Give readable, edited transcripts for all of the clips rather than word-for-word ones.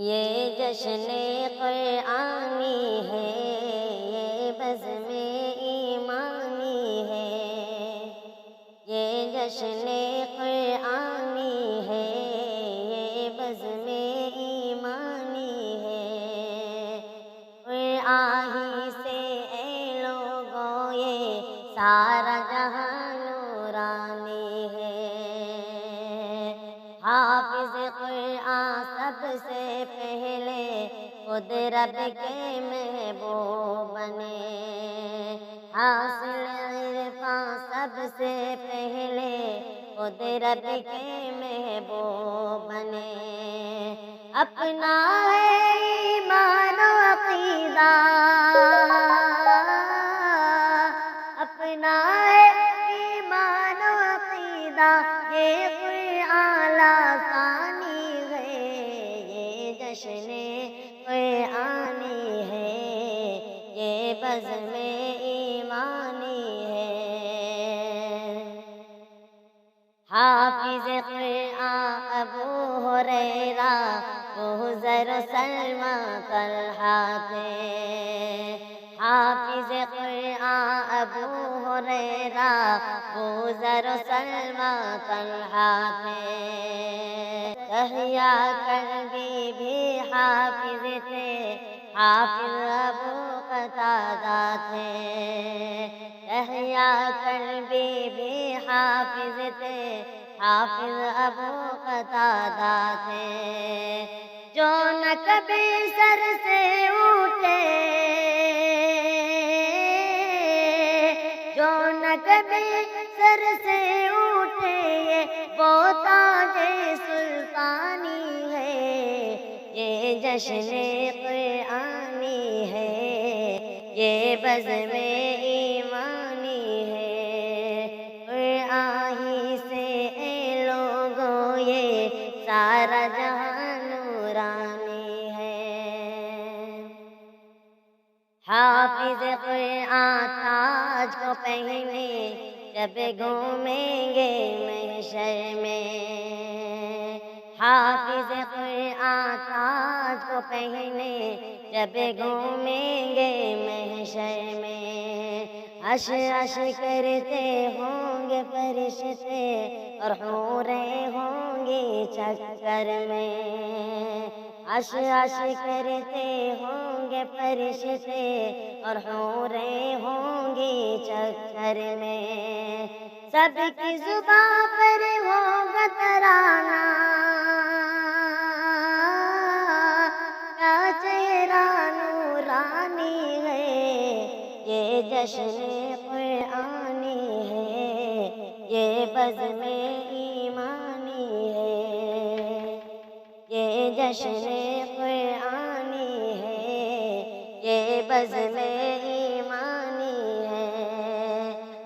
یہ جشن قرآنی ہے، یہ بزم ایمانی ہے۔ یہ جشن قرآنی ہے، یہ بزم ایمانی ہے۔ قرآن ہی سے اے لوگوں یہ سارا جہاں نورانی ہے۔ حافظ قرآن سب سے پہلے خود رب کے محبوب بنے۔ حاصل عرفان سب سے پہلے خود رب کے محبوب بنے۔ اپنا ہے ایمان و عقیدہ، اپنا ہے ایمان و عقیدہ، یہ قرآن لاسانی ہے۔ یہ جشن قرآنی ہے، یہ بزم ایمانی ہے۔ حافظ قرآن ابو ہریرہ، وہ زر و سلمہ طلحہ تھے۔ حافظ قرآن ابو ہریرہ، وہ زر و سلمہ طلحہ تھے۔ یحییٰ کلبی بھی حافظ تھے، حافظ ابو قتادہ تھے۔ یحییٰ کلبی بھی حافظ تھے، حافظ ابو قتادہ تھے۔ جو نہ کبھی سر سے اٹھے، جو نہ کبھی سر سے اٹھے، یہ وہ تاج سلطانی ہے۔ یہ جشن قرآنی ہے، یہ بزم ایمانی ہے۔ قرآن ہی سے اے لوگوں یہ سارا جہاں نورانی ہے۔ حافظ قرآن تاج کو پہنے جب گھومیں گے محشر میں۔ حافظ قرآن تاج کو پہنے جب گھومیں گے محشر میں۔ عش عش کرتے ہوں گے فرشتے اور حوریں ہوں گی چکر میں۔ عش عش کرتے ہوں گے فرشتے اور حوریں ہوں گی چکر میں۔ سب کی زباں پر ہوگا ترانہ، کا چہرہ نورانی ہے۔ یہ جشن قرآنی ہے، یہ بزم ایمانی ہے۔ یہ جشن قرآنی ہے، یہ بزم ایمانی ہے۔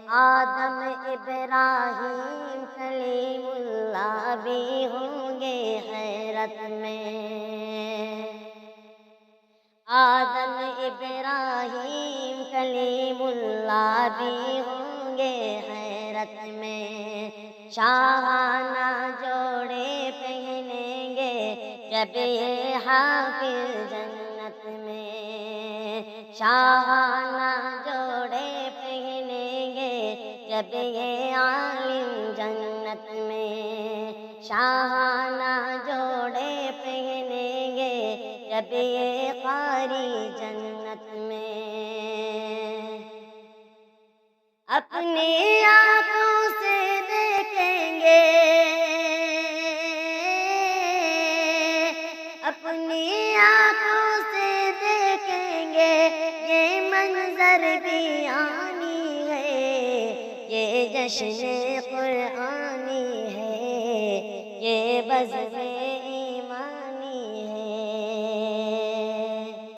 آدم ابراہیم کلیم اللہ بھی ہوں گے حیرت میں۔ آدم ابراہیم کلیم اللہ بھی ہوں گے حیرت میں۔ شاہانہ جوڑے پہنیں گے جب یہ حافظ جنت میں۔ شاہانہ جوڑے پہنیں گے جب یہ عالم جنت میں۔ شاہانہ جوڑے پہنیں گے جب یہ قاری جنت میں۔ اپنی آنکھوں سے دیکھیں گے، اپنی آنکھوں سے دیکھیں گے، یہ منظر بھی آنی ہے۔ یہ جشن قرآنی ہے، یہ بزم